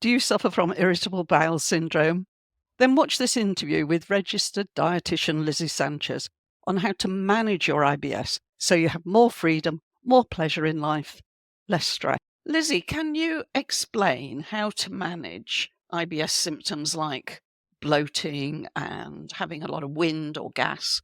Do you suffer from irritable bowel syndrome? Then watch this interview with registered dietitian Lizzie Sanchez on how to manage your IBS so you have more freedom, more pleasure in life, less stress. Lizzie, can you explain how to manage IBS symptoms like bloating and having a lot of wind or gas?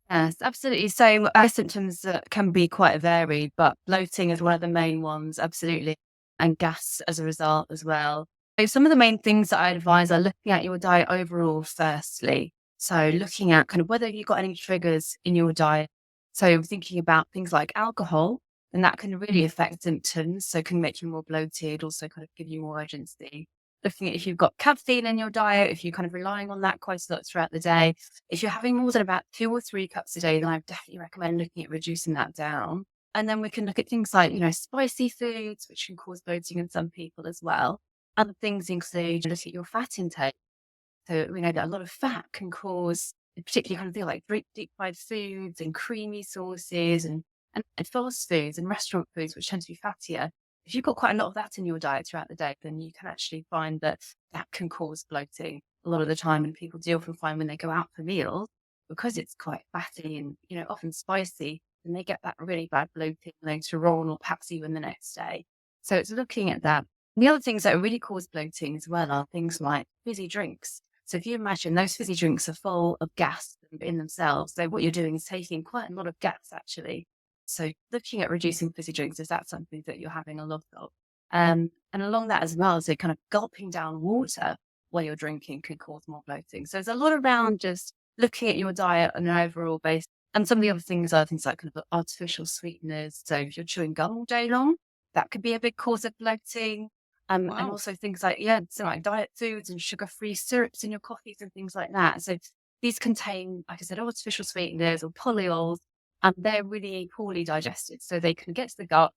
Yes, absolutely. So our symptoms can be quite varied, but bloating is one of the main ones, absolutely, and gas as a result as well. So some of the main things that I advise are looking at your diet overall firstly. So looking at kind of whether you've got any triggers in your diet. So thinking about things like alcohol, and that can really affect symptoms. So can make you more bloated, also kind of give you more urgency. Looking at if you've got caffeine in your diet, if you're kind of relying on that quite a lot throughout the day. If you're having more than about 2 or 3 cups a day, then I would definitely recommend looking at reducing that down. And then we can look at things like, spicy foods, which can cause bloating in some people as well. Other things include look at your fat intake. So we know that a lot of fat can cause, particularly kind of things like deep fried foods and creamy sauces and fast foods and restaurant foods, which tend to be fattier. If you've got quite a lot of that in your diet throughout the day, then you can actually find that that can cause bloating a lot of the time. And people do often find when they go out for meals, because it's quite fatty and, often spicy, then they get that really bad bloating later on or perhaps even the next day. So it's looking at that. And the other things that really cause bloating as well are things like fizzy drinks. So if you imagine those fizzy drinks are full of gas in themselves, so what you're doing is taking quite a lot of gas actually. So looking at reducing fizzy drinks, is that something that you're having a lot of? And along that as well, so kind of gulping down water while you're drinking could cause more bloating. So there's a lot around just looking at your diet on an overall basis. And some of the other things are things like kind of artificial sweeteners. So if you're chewing gum all day long, that could be a big cause of bloating. And Wow. also things like, so like diet foods and sugar-free syrups in your coffees and things like that. So these contain, like I said, artificial sweeteners or polyols, and they're really poorly digested. So they can get to the gut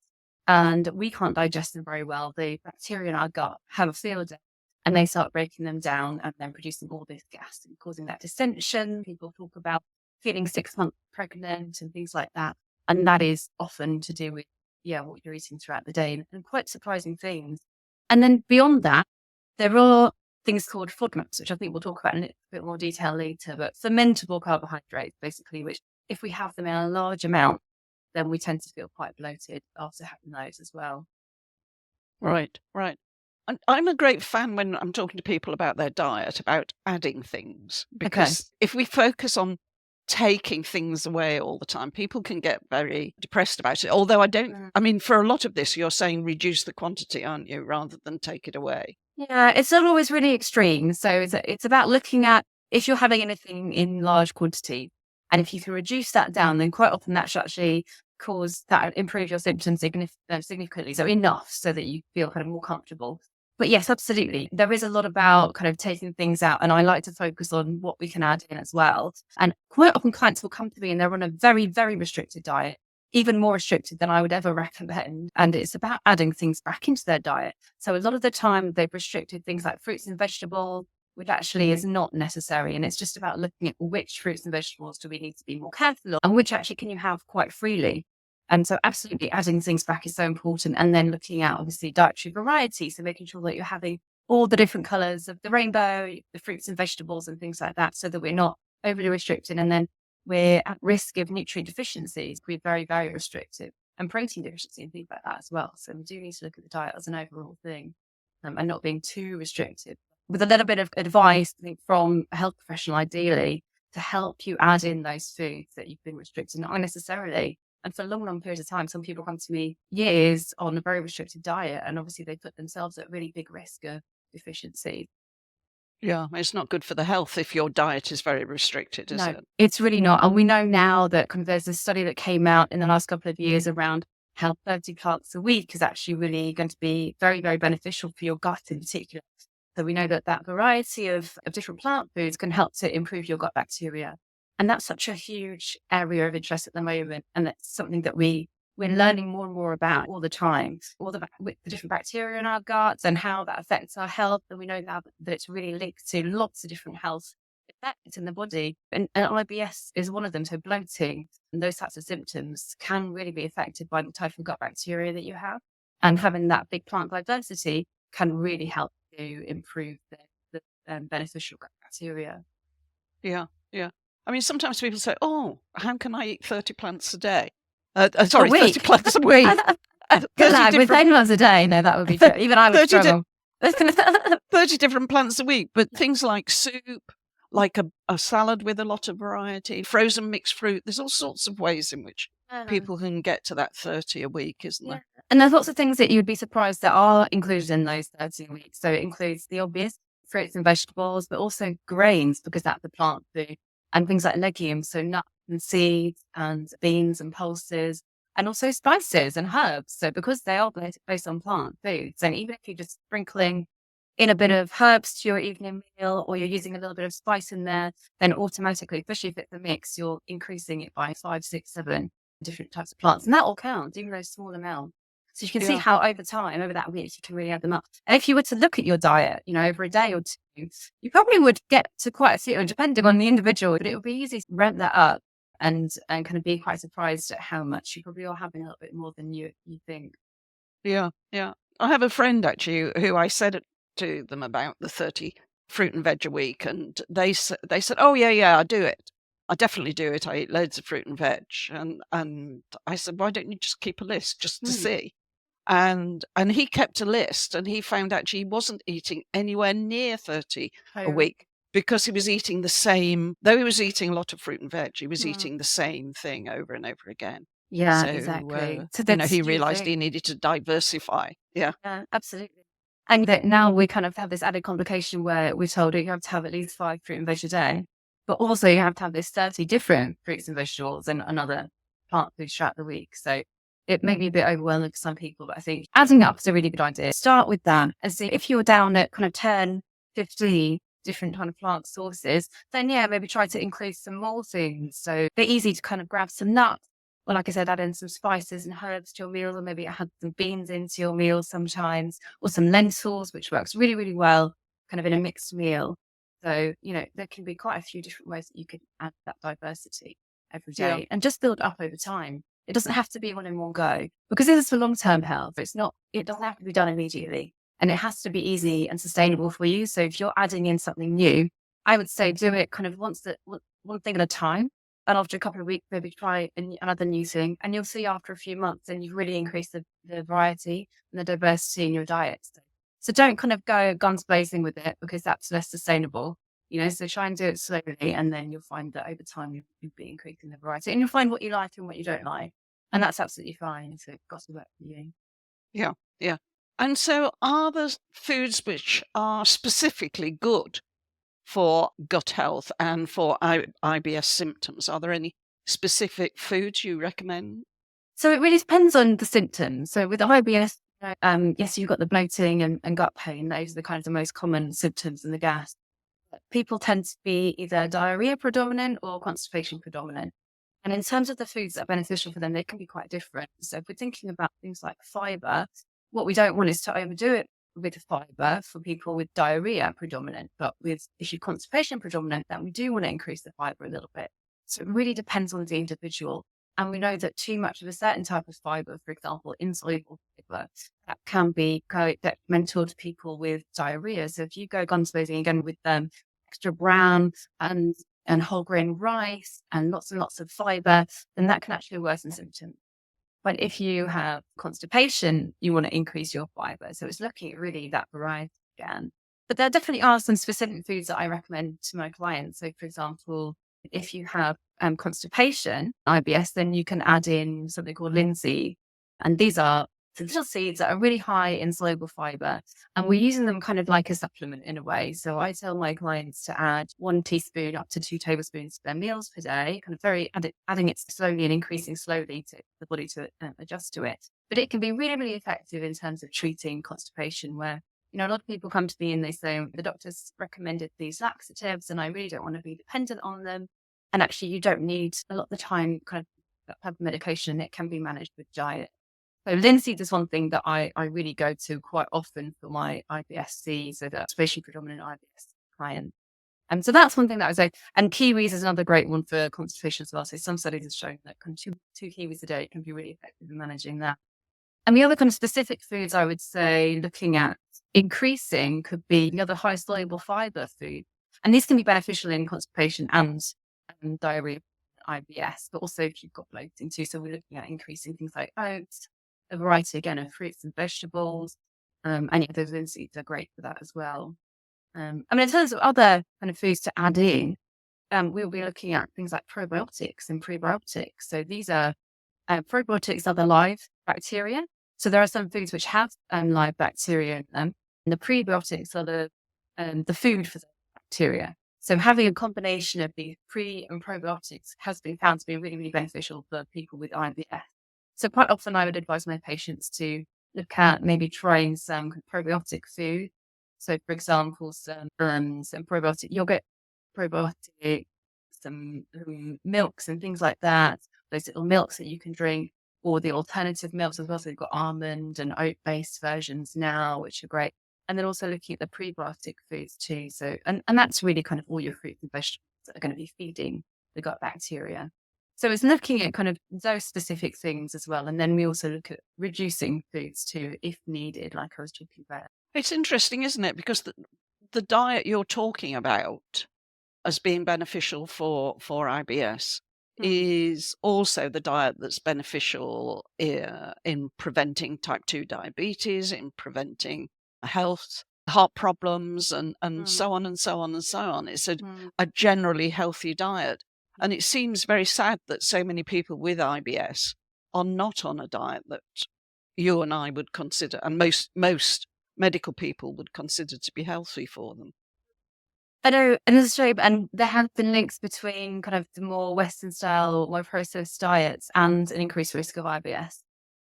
and we can't digest them very well. The bacteria in our gut have a field day and they start breaking them down and then producing all this gas and causing that distension. People talk about feeling 6 months pregnant and things like that. And that is often to do with, what you're eating throughout the day and quite surprising things. And then beyond that, there are things called FODMAPs, which I think we'll talk about in a bit more detail later, but fermentable carbohydrates, basically, which if we have them in a large amount, then we tend to feel quite bloated after having those as well. Right, right. And I'm a great fan when I'm talking to people about their diet, about adding things, because if we focus on taking things away all the time, people can get very depressed about it. Although I mean, for a lot of this, you're saying reduce the quantity, aren't you, rather than take it away? Yeah, it's not always really extreme. So it's about looking at if you're having anything in large quantity, and if you can reduce that down, then quite often that should actually improve your symptoms significantly. So enough so that you feel kind of more comfortable. But yes, absolutely. There is a lot about kind of taking things out, and I like to focus on what we can add in as well. And quite often clients will come to me and they're on a very, very restricted diet, even more restricted than I would ever recommend. And it's about adding things back into their diet. So a lot of the time they've restricted things like fruits and vegetables, which actually is not necessary. And it's just about looking at which fruits and vegetables do we need to be more careful of and which actually can you have quite freely. And so absolutely adding things back is so important. And then looking at obviously dietary variety. So making sure that you're having all the different colors of the rainbow, the fruits and vegetables and things like that, so that we're not overly restricted. And then we're at risk of nutrient deficiencies. We're very, very restrictive, and protein deficiency and things like that as well. So we do need to look at the diet as an overall thing, and not being too restrictive. With a little bit of advice, I think, from a health professional, ideally, to help you add in those foods that you've been restricted, not unnecessarily. And for long, long periods of time, some people come to me years on a very restricted diet, and obviously they put themselves at really big risk of deficiency. Yeah, it's not good for the health if your diet is very restricted, is it? It's really not. And we know now that there's a study that came out in the last couple of years around how 30 plants a week is actually really going to be very, very beneficial for your gut in particular. So we know that variety of different plant foods can help to improve your gut bacteria. And that's such a huge area of interest at the moment. And that's something that we're learning more and more about all the time, with the different bacteria in our guts and how that affects our health. And we know now that it's really linked to lots of different health effects in the body. And IBS is one of them. So bloating and those types of symptoms can really be affected by the type of gut bacteria that you have. And having that big plant diversity can really help to improve the beneficial gut bacteria. Yeah, yeah. I mean, sometimes people say, "Oh, how can I eat 30 plants a day?" A Sorry, 30 week. plants a week. 30 With different 10 months a day, no, that would be true. Even I would 30 struggle. 30 different plants a week, but things like soup, like a salad with a lot of variety, frozen mixed fruit, there's all sorts of ways in which people can get to that 30 a week, isn't there? And there's lots of things that you would be surprised that are included in those 30 a week. So it includes the obvious fruits and vegetables, but also grains, because that's the plant food, and things like legumes, so nuts and seeds and beans and pulses, and also spices and herbs. So because they are based on plant foods, and even if you're just sprinkling in a bit of herbs to your evening meal, or you're using a little bit of spice in there, then automatically, especially if it's a mix, you're increasing it by 5, 6, 7 different types of plants. And that all counts, even those small amounts. So you can see how over time, over that week, you can really add them up. And if you were to look at your diet, over a day or two, you probably would get to quite a few, depending on the individual, but it would be easy to ramp that up and kind of be quite surprised at how much you probably are having a little bit more than you think. Yeah, yeah. I have a friend actually who I said to them about the 30 fruit and veg a week, and they said, "Oh yeah, I do it. I definitely do it. I eat loads of fruit and veg." And I said, "Why don't you just keep a list just to see?" And he kept a list, and he found actually he wasn't eating anywhere near 30 a week, because he was eating the same. Though he was eating a lot of fruit and veg, he was eating the same thing over and over again. Yeah, So, exactly. So he realized he needed to diversify. Yeah. Yeah, absolutely. And that now we kind of have this added complication where we're told you have to have at least 5 fruit and veg a day, but also you have to have this 30 different fruits and vegetables and another plant foods throughout the week. So it may be a bit overwhelming for some people, but I think adding up is a really good idea. Start with that and see if you're down at kind of 10, 15 different kind of plant sources, then maybe try to include some more things. So they're easy to kind of grab some nuts. Well, like I said, add in some spices and herbs to your meal, or maybe add some beans into your meal sometimes, or some lentils, which works really, really well, kind of in a mixed meal. So, there can be quite a few different ways that you could add that diversity every day and just build up over time. It doesn't have to be one in one go, because this is for long-term health. It doesn't have to be done immediately, and it has to be easy and sustainable for you. So if you're adding in something new, I would say do it kind of one thing at a time. And after a couple of weeks, maybe try another new thing. And you'll see after a few months, and you've really increased the variety and the diversity in your diet. So don't kind of go guns blazing with it, because that's less sustainable. So try and do it slowly, and then you'll find that over time you'll be increasing the variety, and you'll find what you like and what you don't like. And that's absolutely fine. So it's got to work for you. Yeah, yeah. And so are there foods which are specifically good for gut health and for IBS symptoms? Are there any specific foods you recommend? So it really depends on the symptoms. So with IBS, yes, you've got the bloating and gut pain. Those are the kind of the most common symptoms in the gas. People tend to be either diarrhea predominant or constipation predominant. And in terms of the foods that are beneficial for them, they can be quite different. So if we're thinking about things like fiber, what we don't want is to overdo it with fiber for people with diarrhea predominant. But if you're constipation predominant, then we do want to increase the fiber a little bit. So it really depends on the individual. And we know that too much of a certain type of fiber, for example, insoluble fiber, that can be quite detrimental to people with diarrhea. So if you go guns blazing again with extra brown and whole grain rice and lots of fiber, then that can actually worsen symptoms. But if you have constipation, you want to increase your fiber. So it's looking at really that variety again. But there definitely are some specific foods that I recommend to my clients. So for example, if you have constipation, IBS, then you can add in something called linseed. And these are little seeds that are really high in soluble fiber. And we're using them kind of like a supplement in a way. So I tell my clients to add 1 teaspoon up to 2 tablespoons to their meals per day, kind of adding it slowly and increasing slowly to the body to adjust to it. But it can be really, really effective in terms of treating constipation, where a lot of people come to me and they say, the doctor's recommended these laxatives and I really don't want to be dependent on them. And actually, you don't need a lot of the time kind of that type of medication. It can be managed with diet. So linseed is one thing that I really go to quite often for my IBS-C, so that especially predominant IBS clients. So that's one thing that I would say. And kiwis is another great one for constipation as well. So some studies have shown that kind of two kiwis a day can be really effective in managing that. And the other kind of specific foods I would say, looking at increasing could be the other high soluble fiber food. And these can be beneficial in constipation and diarrhea, IBS, but also if you've got bloating too. So we're looking at increasing things like oats, a variety again of fruits and vegetables. Any of those linseeds are great for that as well. In terms of other kind of foods to add in, we'll be looking at things like probiotics and prebiotics. So these are probiotics are the live bacteria. So there are some foods which have live bacteria in them, and the prebiotics are the food for the bacteria. So having a combination of the pre and probiotics has been found to be really, really beneficial for people with IBS. So quite often I would advise my patients to look at maybe trying some probiotic food. So for example, some probiotic yogurt, probiotic, some milks and things like that. Those little milks that you can drink, or the alternative milks as well. So you've got almond and oat-based versions now, which are great. And then also looking at the prebiotic foods too. So, and that's really kind of all your fruits and vegetables that are going to be feeding the gut bacteria. So it's looking at kind of those specific things as well. And then we also look at reducing foods too, if needed, like I was talking about. It's interesting, isn't it? Because the diet you're talking about as being beneficial for IBS is also the diet that's beneficial in preventing type 2 diabetes, in preventing heart problems, and so on and so on and so on. It's a generally healthy diet. And it seems very sad that so many people with IBS are not on a diet that you and I would consider, and most medical people would consider to be healthy for them. I know, and it's true, and there have been links between kind of the more Western style or more processed diets and an increased risk of IBS.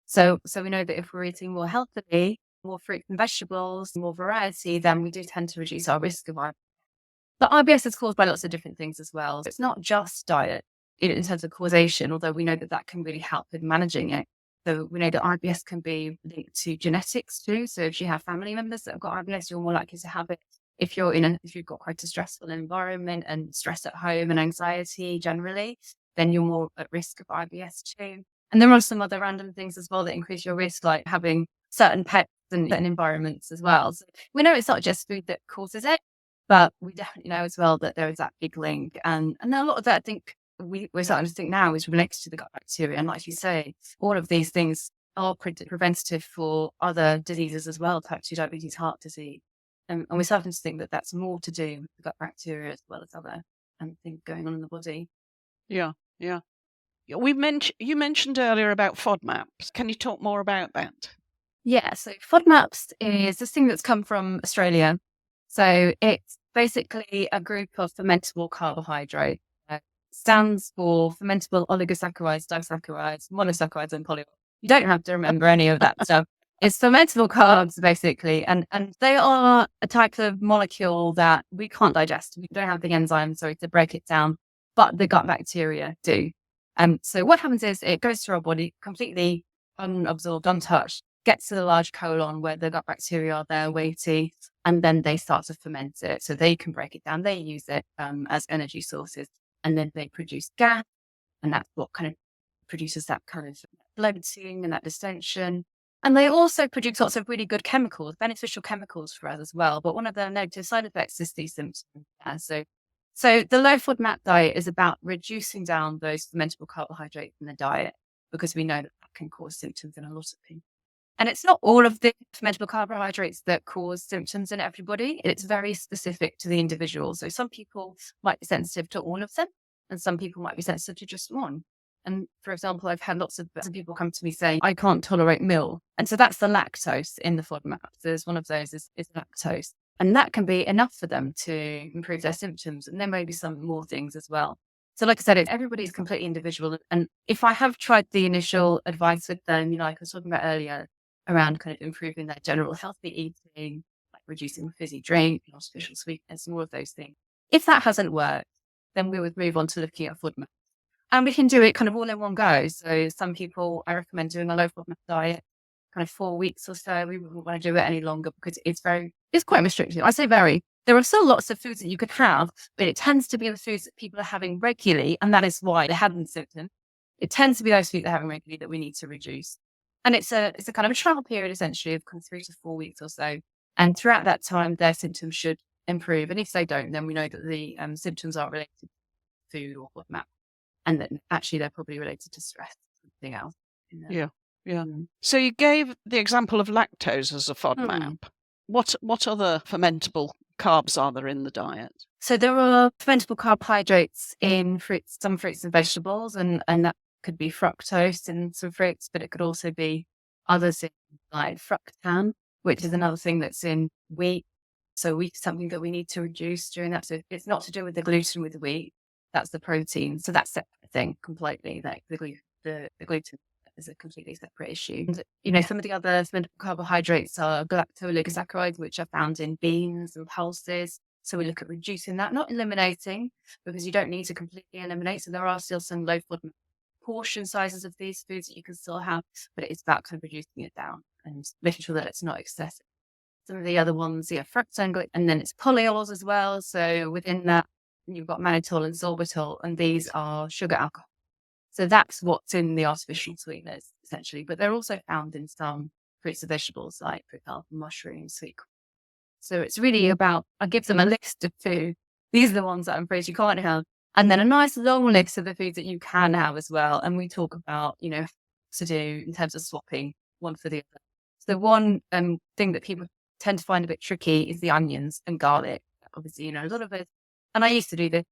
So we know that if we're eating more healthily, more fruit and vegetables, more variety, then we do tend to reduce our risk of IBS. But IBS is caused by lots of different things as well. So it's not just diet in terms of causation, although we know that that can really help with managing it. So we know that IBS can be linked to genetics too. So if you have family members that have got IBS, you're more likely to have it. If you've got quite a stressful environment and stress at home and anxiety generally, then you're more at risk of IBS too. And there are some other random things as well that increase your risk, like having certain pets and certain environments as well. So we know it's not just food that causes it, but we definitely know as well that there is that big link. And a lot of that, I think, we're starting to think now is related to the gut bacteria. And like you say, all of these things are preventative for other diseases as well, type 2 diabetes, heart disease. And we're starting to think that that's more to do with the gut bacteria as well as other things going on in the body. Yeah. You mentioned earlier about FODMAPs. Can you talk more about that? Yeah, so FODMAPs is this thing that's come from Australia. So it's basically a group of fermentable carbohydrates. Stands for fermentable oligosaccharides, disaccharides, monosaccharides, and polyols. You don't have to remember any of that stuff. It's fermentable carbs, basically, and they are a type of molecule that we can't digest. We don't have the enzymes, to break it down, but the gut bacteria do. So what happens is it goes through our body completely unabsorbed, untouched, gets to the large colon where the gut bacteria are there waiting, and then they start to ferment it. So they can break it down. They use it as energy sources, and then they produce gas, and that's what kind of produces that kind of bloating and that distension. And they also produce lots of really good chemicals, beneficial chemicals for us as well. But one of the negative side effects is these symptoms. So the low FODMAP diet is about reducing down those fermentable carbohydrates in the diet, because we know that can cause symptoms in a lot of people. And it's not all of the fermentable carbohydrates that cause symptoms in everybody. It's very specific to the individual. So some people might be sensitive to all of them, and some people might be sensitive to just one. And for example, I've had lots of people come to me saying, I can't tolerate milk. And so that's the lactose in the FODMAP. There's one of those is lactose. And that can be enough for them to improve their symptoms. And there may be some more things as well. So like I said, everybody's completely individual. And if I have tried the initial advice with them, like I was talking about earlier, around kind of improving their general healthy eating, like reducing fizzy drink, artificial sweetness, and all of those things. If that hasn't worked, then we would move on to looking at FODMAP. And we can do it kind of all in one go. So some people, I recommend doing a low FODMAP diet, kind of 4 weeks or so. We wouldn't want to do it any longer because it's quite restrictive. I say very. There are still lots of foods that you could have, but it tends to be the foods that people are having regularly, and that is why they have the symptom. It tends to be those foods they're having regularly that we need to reduce. And it's a kind of a trial period, essentially, of kind of 3 to 4 weeks or so. And throughout that time, their symptoms should improve. And if they don't, then we know that the symptoms aren't related to food or FODMAP, and that actually they're probably related to stress or something else. Yeah. So you gave the example of lactose as a FODMAP. What other fermentable carbs are there in the diet? So there are fermentable carbohydrates in fruits, some fruits and vegetables, and that could be fructose in some fruits, but it could also be others in, like fructan, which is another thing that's in wheat. So wheat is something that we need to reduce during that. So it's not to do with the gluten with the wheat, that's the protein. So that's a separate thing completely. Like the gluten is a completely separate issue. And, some of the other fermentable carbohydrates are galacto-oligosaccharides, which are found in beans and pulses. So we look at reducing that, not eliminating, because you don't need to completely eliminate. So there are still some low FODMAP portion sizes of these foods that you can still have, but it's about kind of reducing it down and making sure that it's not excessive. Some of the other ones, fructose, and then it's polyols as well. So within that, you've got mannitol and sorbitol, and these are sugar alcohol. So that's what's in the artificial sweeteners, essentially. But they're also found in some fruits and vegetables, like, for example, mushrooms, sweet corn. So it's really about, I give them a list of food. These are the ones that I'm afraid you can't have. And then a nice long list of the foods that you can have as well. And we talk about, what to do in terms of swapping one for the other. So one thing that people tend to find a bit tricky is the onions and garlic. Obviously, a lot of it. And I used to do this.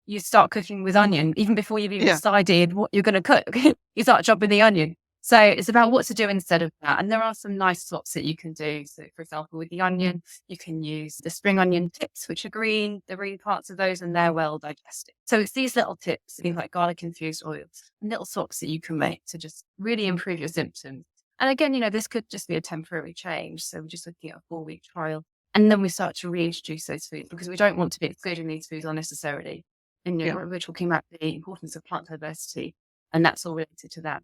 You start cooking with onion, even before you've even decided what you're going to cook. You start chopping the onion. So it's about what to do instead of that. And there are some nice swaps that you can do. So, for example, with the onion, you can use the spring onion tips, which are green, the green parts of those, and they're well digested. So it's these little tips, things like garlic infused oils, and little swaps that you can make to just really improve your symptoms. And again, this could just be a temporary change. So we're just looking at a 4-week trial. And then we start to reintroduce those foods, because we don't want to be excluding these foods unnecessarily. And we're talking about the importance of plant diversity, and that's all related to that.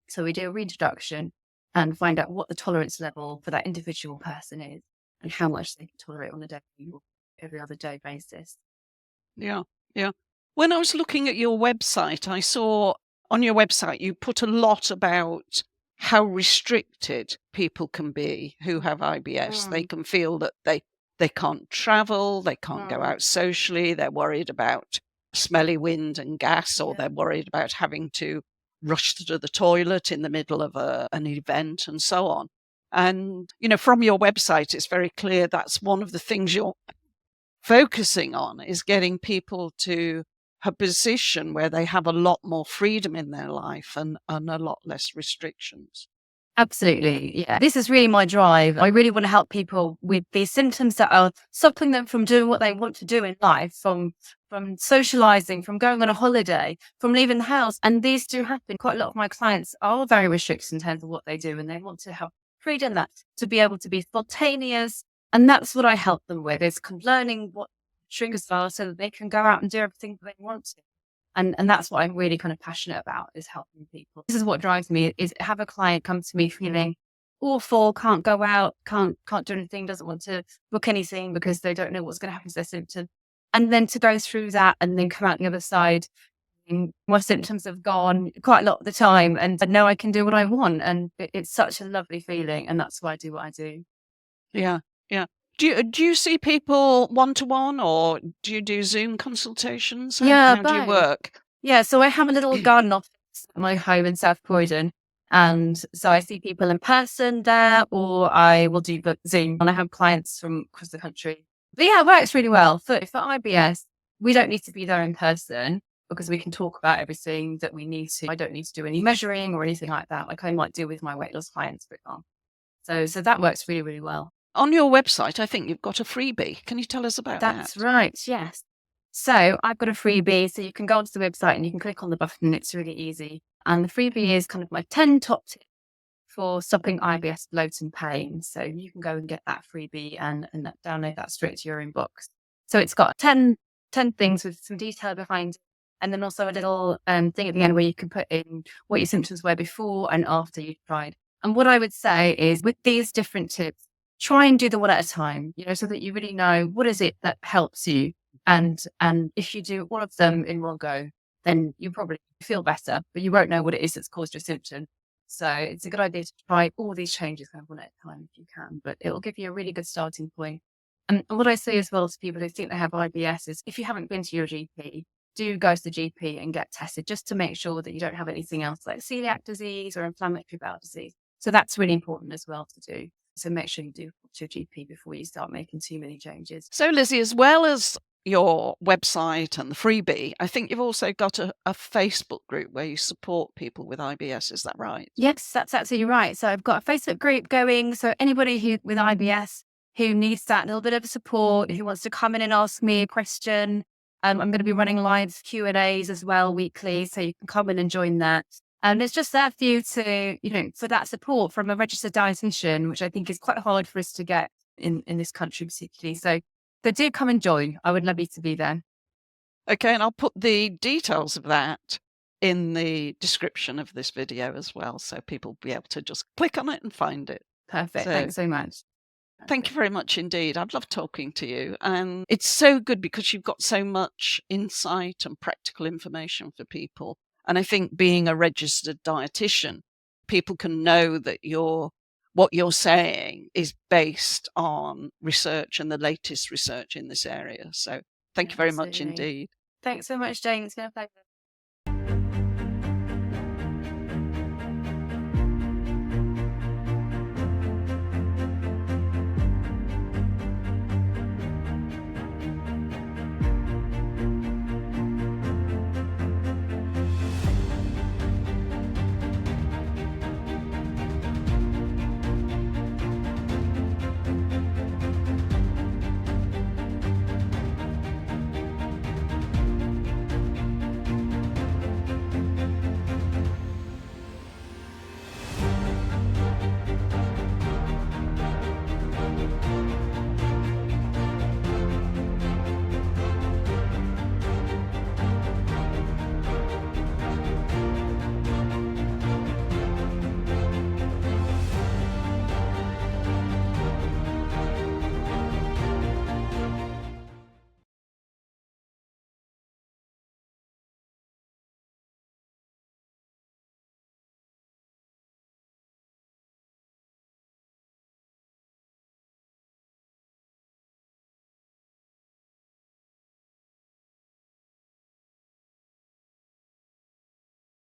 So we do a reintroduction and find out what the tolerance level for that individual person is and how much they can tolerate on a daily or every other day basis. Yeah. When I was looking at your website, I saw on your website you put a lot about how restricted people can be who have IBS. They can feel that they can't travel, they can't go out socially, they're worried about smelly wind and gas, or they're worried about having to rush to the toilet in the middle of an event and so on. And, from your website, it's very clear that's one of the things you're focusing on, is getting people to a position where they have a lot more freedom in their life and a lot less restrictions. Absolutely. Yeah. This is really my drive. I really want to help people with these symptoms that are stopping them from doing what they want to do in life, from socializing, from going on a holiday, from leaving the house. And these do happen. Quite a lot of my clients are very restricted in terms of what they do, and they want to have freedom, that to be able to be spontaneous. And that's what I help them with, is learning what triggers are so that they can go out and do everything that they want to. And that's what I'm really kind of passionate about, is helping people. This is what drives me, is have a client come to me feeling awful, can't go out, can't do anything, doesn't want to book anything because they don't know what's going to happen to their symptom. And then to go through that and then come out the other side, and my symptoms have gone quite a lot of the time, and now I can do what I want. And it's such a lovely feeling. And that's why I do what I do. Yeah. Do you see people one-to-one, or do you do Zoom consultations? How do you work? Yeah, so I have a little garden office at my home in South Croydon. And so I see people in person there, or I will do Zoom. And I have clients from across the country. But yeah, it works really well. For IBS, we don't need to be there in person, because we can talk about everything that we need to. I don't need to do any measuring or anything like that, like I might do with my weight loss clients, for example. So that works really, really well. On your website, I think you've got a freebie. Can you tell us about that? That's right, yes. So I've got a freebie. So you can go onto the website and you can click on the button. It's really easy. And the freebie is kind of my 10 top tips for stopping IBS, bloat and pain. So you can go and get that freebie and download that straight to your inbox. So it's got 10 things with some detail behind it. And then also a little thing at the end where you can put in what your symptoms were before and after you've tried. And what I would say is, with these different tips, try and do them one at a time, so that you really know what is it that helps you. And if you do all of them in one go, then you probably feel better, but you won't know what it is that's caused your symptom. So it's a good idea to try all these changes kind of one at a time if you can, but it will give you a really good starting point. And what I say as well to people who think they have IBS is if you haven't been to your GP, do go to the GP and get tested just to make sure that you don't have anything else like celiac disease or inflammatory bowel disease. So that's really important as well to do. So make sure you do talk to your GP before you start making too many changes. So, Lizzie, as well as your website and the freebie, I think you've also got a Facebook group where you support people with IBS. Is that right? Yes, that's absolutely right. So I've got a Facebook group going. So anybody who with IBS who needs that little bit of support, who wants to come in and ask me a question, I'm going to be running live Q&As as well weekly. So you can come in and join that. And it's just there for you to, for that support from a registered dietitian, which I think is quite hard for us to get in this country particularly. So do come and join. I would love you to be there. Okay, and I'll put the details of that in the description of this video as well, so people will be able to just click on it and find it. Perfect. Thanks so much. Thank you very much indeed. I've loved talking to you. And it's so good because you've got so much insight and practical information for people. And I think being a registered dietitian, people can know that what you're saying is based on research and the latest research in this area. So thank you very much indeed. Thanks so much, Jane. It's been a pleasure.